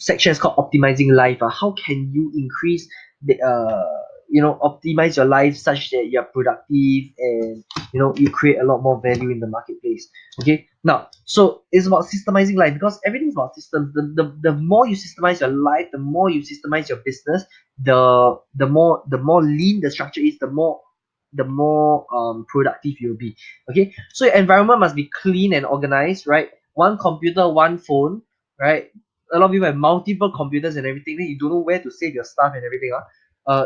section is called Optimizing Life. How can you increase the optimize your life such that you're productive and you create a lot more value in the marketplace. Okay, now so it's about systemizing life, because everything's about systems. The more you systemize your life, the more you systemize your business, the more lean the structure is, the more productive you'll be. Okay, so your environment must be clean and organized, right? One computer, one phone, right? A lot of people have multiple computers and everything, then you don't know where to save your stuff and everything.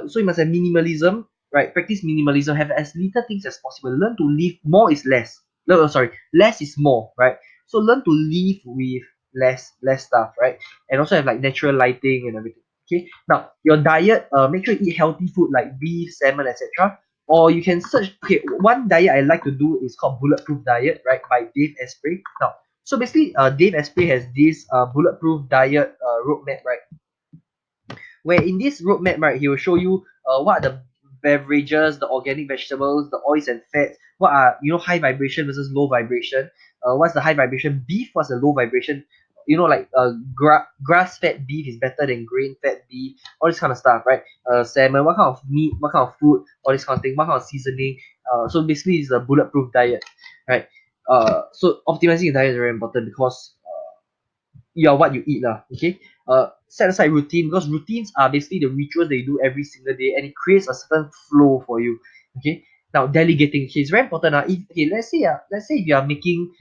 So you must have minimalism, right? Practice minimalism. Have as little things as possible. Learn to live. More is less. No, sorry, less is more, right? So learn to live with less stuff, right? And also have like natural lighting and everything. Okay. Now your diet. Make sure you eat healthy food like beef, salmon, etc. Or you can search. Okay, one diet I like to do is called Bulletproof Diet, right, by Dave Asprey. Now, so basically, Dave Asprey has this Bulletproof Diet roadmap, right? Where in this roadmap, right, he will show you what are the beverages, the organic vegetables, the oils and fats, what are high vibration versus low vibration. What's the high vibration beef? What's the low vibration? Like grass-fed beef is better than grain-fed beef. All this kind of stuff, right? Salmon, what kind of meat, what kind of food, all this kind of thing, what kind of seasoning. So basically, it's a bulletproof diet, right? So optimizing your diet is very important because you are what you eat lah. Okay. Set aside routine, because routines are basically the rituals that you do every single day, and it creates a certain flow for you. Okay. Now delegating, okay, it's very important. Let's say if you are making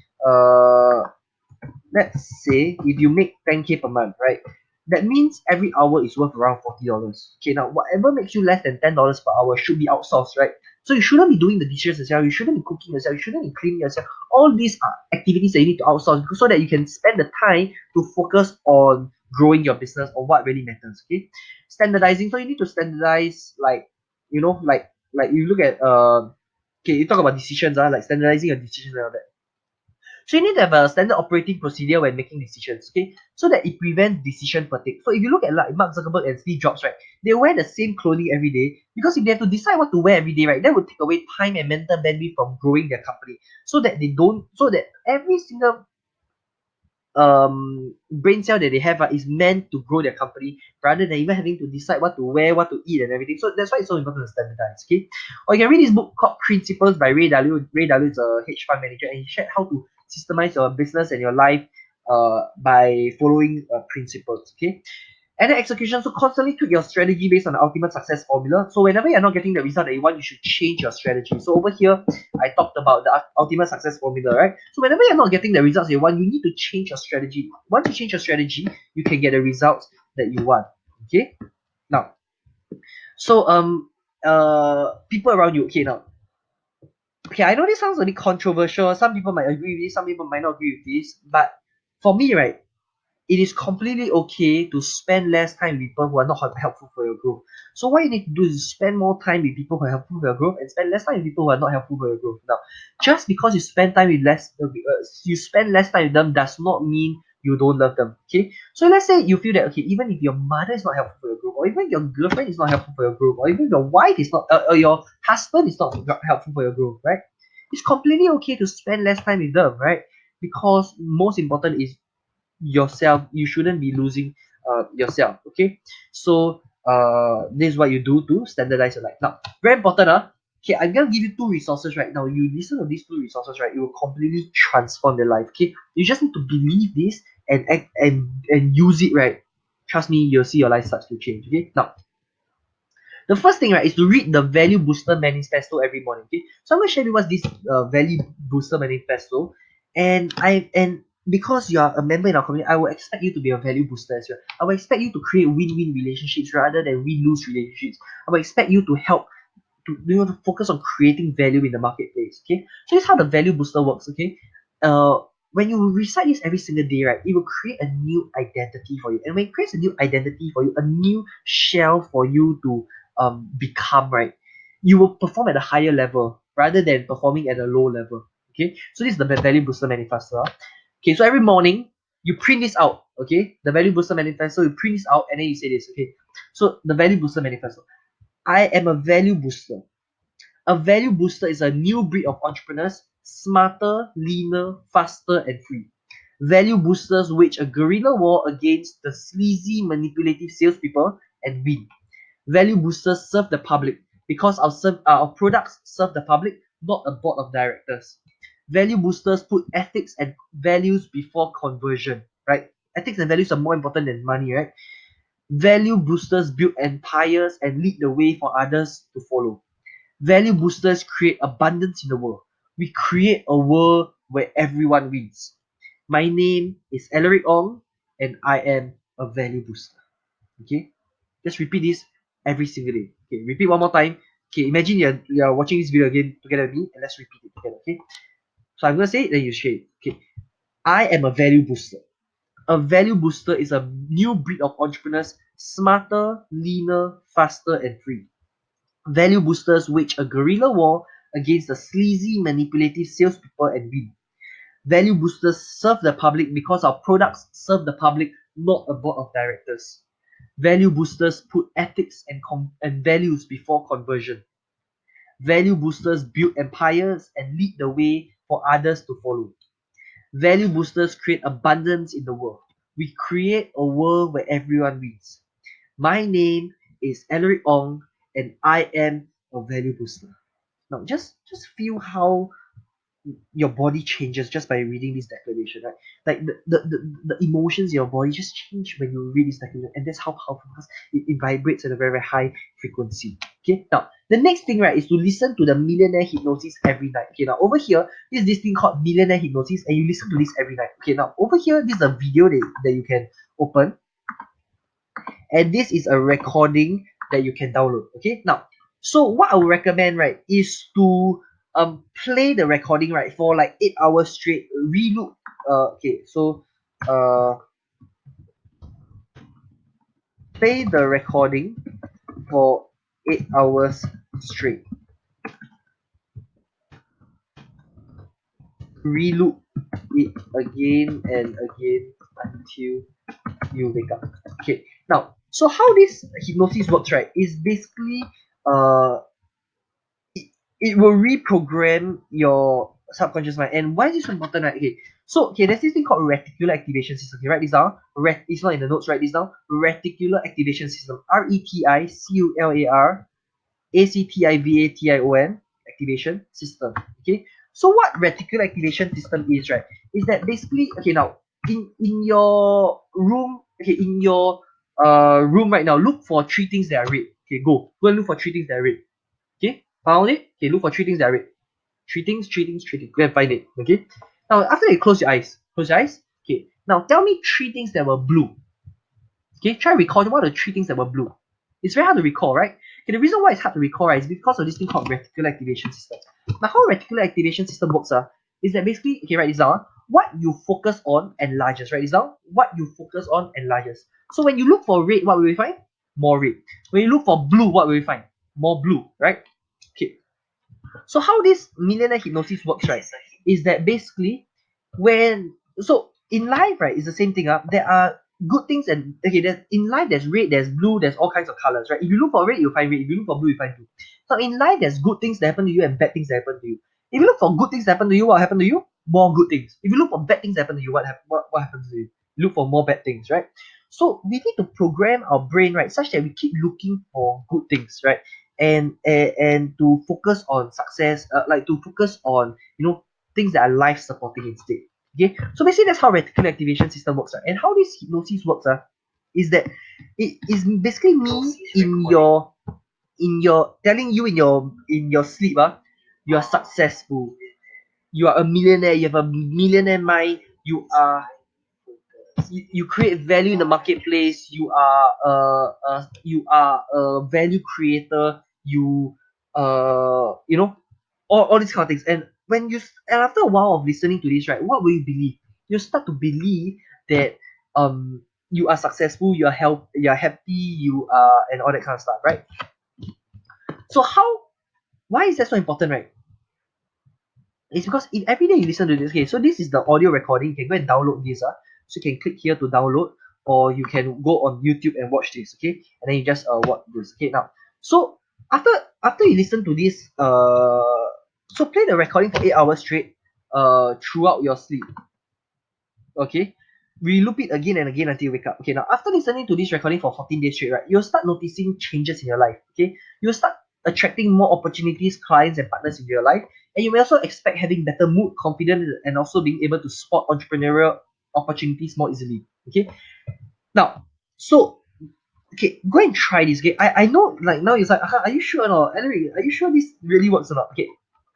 let's say if you make 10K per month, right? That means every hour is worth around $40. Okay, now whatever makes you less than $10 per hour should be outsourced, right? So you shouldn't be doing the dishes yourself, you shouldn't be cooking yourself, you shouldn't be cleaning yourself. All these are activities that you need to outsource so that you can spend the time to focus on growing your business or what really matters. Okay. Standardizing. So you need to standardize, like you look at okay, you talk about decisions, like standardizing your decisions and all that. So you need to have a standard operating procedure when making decisions, okay? So that it prevents decision fatigue. So if you look at like Mark Zuckerberg and Steve Jobs, right, they wear the same clothing every day, because if they have to decide what to wear every day, right, that would take away time and mental bandwidth from growing their company. So that every single brain cell that they have is meant to grow their company rather than even having to decide what to wear, what to eat and everything. So that's why it's so important to standardize. Okay. Or you can read this book called Principles by Ray Dalio. Ray Dalio is a hedge fund manager, and he shared how to systemize your business and your life by following principles. Okay. And then execution, so constantly tweak your strategy based on the ultimate success formula. So whenever you're not getting the result that you want, you should change your strategy. So over here, I talked about the ultimate success formula, right? So whenever you're not getting the results you want, you need to change your strategy. Once you change your strategy, you can get the results that you want. Okay. Now, so people around you. Okay, now. Okay, I know this sounds a bit controversial. Some people might agree with this, some people might not agree with this. But for me, right, it is completely okay to spend less time with people who are not helpful for your growth. So what you need to do is spend more time with people who are helpful for your growth and spend less time with people who are not helpful for your growth. Now, just because you spend less time with them does not mean you don't love them. Okay, so let's say you feel that, okay, even if your mother is not helpful for your growth, or even your girlfriend is not helpful for your growth, or even your wife is not, or your husband is not helpful for your growth, right? It's completely okay to spend less time with them, right? Because most important is yourself. You shouldn't be losing yourself. Okay, so this is what you do to standardize your life. Now, very important. Okay, I'm gonna give you two resources right now. You listen to these two resources, right? It will completely transform your life. Okay, you just need to believe this and act and use it, right? Trust me, you'll see your life starts to change. Okay, now the first thing, right, is to read the Value Booster Manifesto every morning. Okay, so I'm gonna share with you what's this Value Booster Manifesto, and because you are a member in our community, I will expect you to be a value booster as well. I will expect you to create win-win relationships rather than win-lose relationships. I will expect you to help to focus on creating value in the marketplace. Okay, so this is how the Value Booster works. Okay, uh, when you recite this every single day, right, it will create a new identity for you, and when it creates a new identity for you, a new shell for you to become, right, you will perform at a higher level rather than performing at a low level. Okay, so this is the Value Booster Manifesto. Okay, so every morning you print this out. Okay, the Value Booster Manifesto, you print this out and then you say this. Okay, so the Value Booster Manifesto: I am a value booster. A value booster is a new breed of entrepreneurs, smarter, leaner, faster, and free. Value boosters wage a guerrilla war against the sleazy, manipulative salespeople and win. Value boosters serve the public because our products serve the public, not a board of directors. Value boosters put ethics and values before conversion, right? Ethics and values are more important than money, right? Value boosters build empires and lead the way for others to follow. Value boosters create abundance in the world. We create a world where everyone wins. My name is Alaric Ong, and I am a value booster. Okay, just repeat this every single day. Okay, repeat one more time. Okay, imagine you're watching this video again together with me, and let's repeat it together. Okay, so I'm gonna say it, then you share it. Okay, I am a value booster. A value booster is a new breed of entrepreneurs, smarter, leaner, faster, and free. Value boosters wage a guerrilla war against the sleazy, manipulative salespeople and win. Value boosters serve the public because our products serve the public, not a board of directors. Value boosters put ethics and values before conversion. Value boosters build empires and lead the way for others to follow. Value boosters create abundance in the world. We create a world where everyone wins. My name is Alaric Ong, and I am a value booster. Now, just feel how your body changes just by reading this declaration, right? Like the emotions in your body just change when you read this declaration, and that's how powerful it vibrates at a very, very high frequency. Okay, now the next thing, right, is to listen to the Millionaire Hypnosis every night. Okay, now over here is this thing called Millionaire Hypnosis, and you listen to this every night. Okay, now over here, this is a video that you can open, and this is a recording that you can download. Okay, now so what I would recommend, right, is to play the recording, right, for like 8 hours straight. Reloop. Okay, so uh play the recording for 8 hours straight. Reloop it again and again until you wake up. Okay, now so how this hypnosis works, right, is basically uh it will reprogram your subconscious mind. And why is this so important, right? Okay, so okay, there's this thing called reticular activation system. Okay, write this down. It's not in the notes. Write this down. Reticular activation system. Reticular activation activation system. Okay, so what reticular activation system is, right? Is that basically, okay, now in your room, okay, in your room right now, look for three things that are red. Okay, go and look for three things that are red. Okay, found it? Okay, look for three things that are red. Three things. Go and find it. Okay. Now, after you close your eyes, Okay. Now, tell me three things that were blue. Okay, try recalling what are the three things that were blue. It's very hard to recall, right? Okay, the reason why it's hard to recall, right, is because of this thing called reticular activation system. Now, how reticular activation system works, is that basically, okay, write this down. What you focus on enlarges, write this down. What you focus on enlarges. So when you look for red, what will you find? More red. When you look for blue, what will you find? More blue, right? Okay. So how this millionaire hypnosis works, right, is that basically when so in life, right, it's the same thing. There are good things and okay, there's in life there's red, there's blue, there's all kinds of colors, right? If you look for red, you'll find red. If you look for blue, you find blue. So in life, there's good things that happen to you and bad things that happen to you. If you look for good things that happen to you, what happen to you? More good things. If you look for bad things that happen to you, what happens to you? You look for more bad things, right? So we need to program our brain, right, such that we keep looking for good things, right? And to focus on success, like to focus on things that are life supporting instead. Okay, so basically that's how reticular activation system works. And how this hypnosis works, is that it is basically me in your telling you in your sleep, you are successful, you are a millionaire, you have a millionaire mind, you create value in the marketplace, you are a value creator, all these kind of things. And after a while of listening to this, right, what will you believe? You start to believe that you are successful, you're happy, you are, and all that kind of stuff, right? So why is that so important, right? It's because if every day you listen to this, okay, so this is the audio recording. You can go and download this. So you can click here to download, or you can go on YouTube and watch this, okay? And then you just watch this. Okay, now. So after you listen to this, so play the recording for 8 hours straight throughout your sleep. Okay, we loop it again and again until you wake up. Okay, now after listening to this recording for 14 days straight, right, you'll start noticing changes in your life. Okay, you'll start attracting more opportunities, clients, and partners into your life. And you may also expect having better mood, confidence, and also being able to spot entrepreneurial opportunities more easily. Okay, now, so okay, go and try this. Okay, I know like now it's like, are you sure or not? Anyway, are you sure this really works or not? Okay,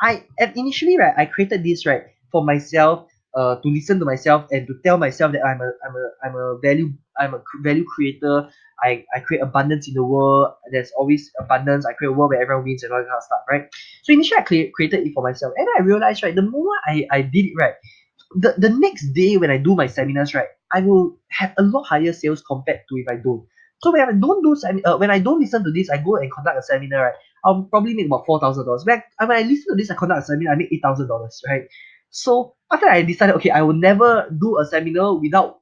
I and initially right, I created this right for myself, to listen to myself and to tell myself that I'm a value creator. I create abundance in the world. There's always abundance. I create a world where everyone wins and all that kind of stuff, right? So initially I created it for myself, and I realized right, the moment I did it right, the next day when I do my seminars, right, I will have a lot higher sales compared to if I don't. So when I don't listen to this, I go and conduct a seminar, right, I'll probably make about $4,000. When I listen to this, I conduct a seminar, I make $8,000, right? So after I decided, okay, I will never do a seminar without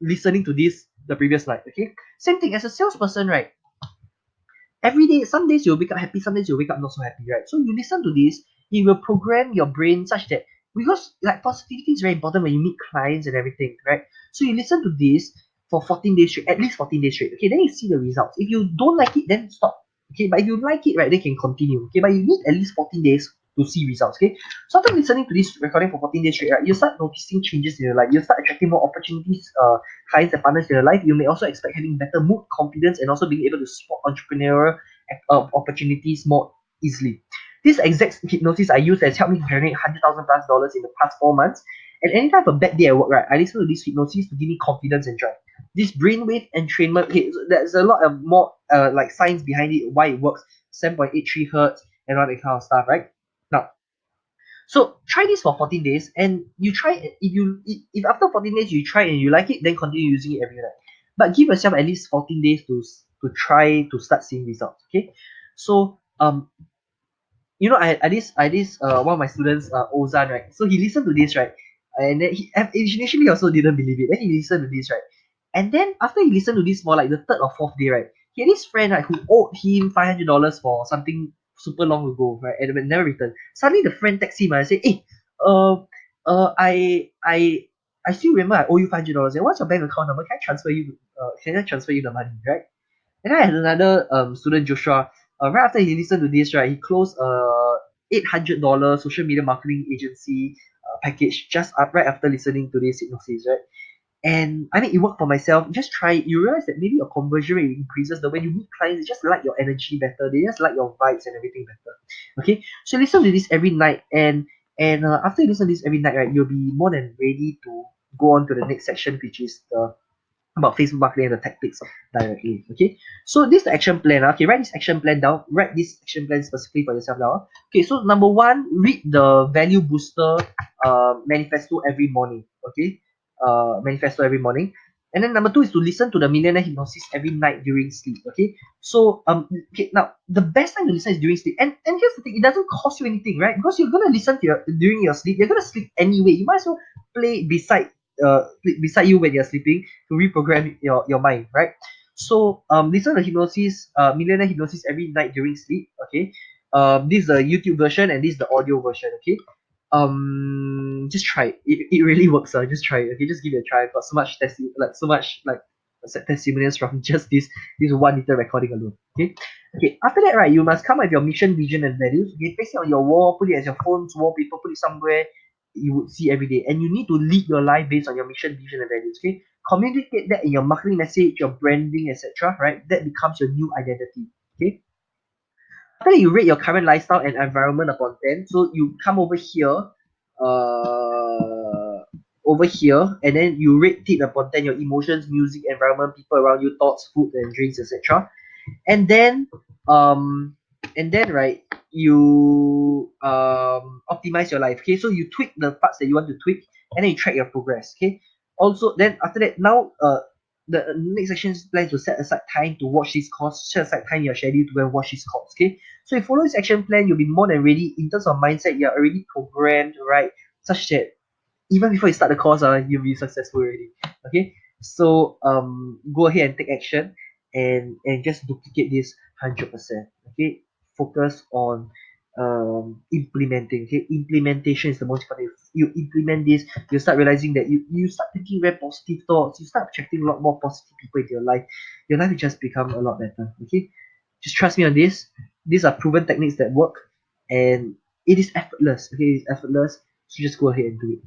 listening to this the previous night. Okay, same thing as a salesperson, right? Every day, some days you'll wake up happy, some days you'll wake up not so happy, right? So you listen to this, it will program your brain such that, because like positivity is very important when you meet clients and everything, right? So you listen to this for 14 days straight, at least 14 days straight. Okay, then you see the results. If you don't like it, then stop. Okay, but if you like it, right, then you can continue. Okay, but you need at least 14 days to see results. Okay, so after listening to this recording for 14 days straight, right, you start noticing changes in your life. You start attracting more opportunities, clients and partners in your life. You may also expect having better mood, confidence, and also being able to spot entrepreneurial opportunities more easily. This exact hypnosis I use has helped me to generate $100,000+ in the past 4 months. And anytime I have a bad day at work, right, I listen to this hypnosis to give me confidence and drive. This brainwave entrainment, okay, so there's a lot of more like science behind it, why it works, 7.83 hertz, and all that kind of stuff, right? Now, so try this for 14 days, and you try if after 14 days you try and you like it, then continue using it every night. But give yourself at least 14 days to try to start seeing results. Okay, so I this one of my students, Ozan, right? So he listened to this, right, and then he initially also didn't believe it. Then he listened to this, right, and then after he listened to this for like the third or fourth day, right, he had this friend, right, who owed him $500 for something super long ago, right, and it never returned. Suddenly the friend texts him and say, "Hey, uh, I still remember I owe you $500. And what's your bank account number? Can I transfer you the money, right?" And I had another student, Joshua. Right after he listened to this, right, he closed $800 social media marketing agency package just up right after listening to this hypnosis, right? And I mean, it worked for myself. Just try it. You realize that maybe your conversion rate increases. The when you meet clients, they just like your energy better. They just like your vibes and everything better. Okay, so listen to this every night, and after you listen to this every night, right, you'll be more than ready to go on to the next section, which is the about Facebook marketing and the tactics directly. Okay, so this is the action plan. Okay, write this action plan down. Write this action plan specifically for yourself now. Okay, so number one, read the value booster manifesto every morning. Okay, manifesto every morning. And then number two is to listen to the millionaire hypnosis every night during sleep. Okay, so okay, now the best time to listen is during sleep. And here's the thing, it doesn't cost you anything, right? Because you're gonna listen to during your sleep. You're gonna sleep anyway. You might as well play beside you when you're sleeping to reprogram your mind, right? So listen to hypnosis, millionaire hypnosis every night during sleep. Okay. This is the YouTube version and this is the audio version. Okay. Just try it. It really works. Just try it. Okay, just give it a try. I've got so much testimonials from just this one little recording alone. Okay. Okay. After that, right, you must come up with your mission, vision, and values. Okay, place it on your wall, put it as your phone's wallpaper, put it somewhere you would see every day. And you need to lead your life based on your mission, vision, and values. Okay, communicate that in your marketing message, your branding, etc. Right, that becomes your new identity. Okay, after that you rate your current lifestyle and environment upon 10. So you come over here, and then you rate it upon 10 your emotions, music, environment, people around you, thoughts, food and drinks, etc. And then um right, you optimize your life. Okay, so you tweak the parts that you want to tweak, and then you track your progress. Okay, also then after that, now the next section is plan to set aside time to watch this course, set aside time in your schedule to go and watch this course. Okay, so if you follow this action plan, you'll be more than ready. In terms of mindset, you're already programmed, right, such that even before you start the course, you'll be successful already. Okay, so go ahead and take action, and just duplicate this 100%. Okay, focus on implementing. Okay, implementation is the most important. If you implement this, you start realizing that you start thinking very positive thoughts, you start attracting a lot more positive people into your life will just become a lot better. Okay, just trust me on this. These are proven techniques that work, and it is effortless. Okay, it's effortless, so just go ahead and do it.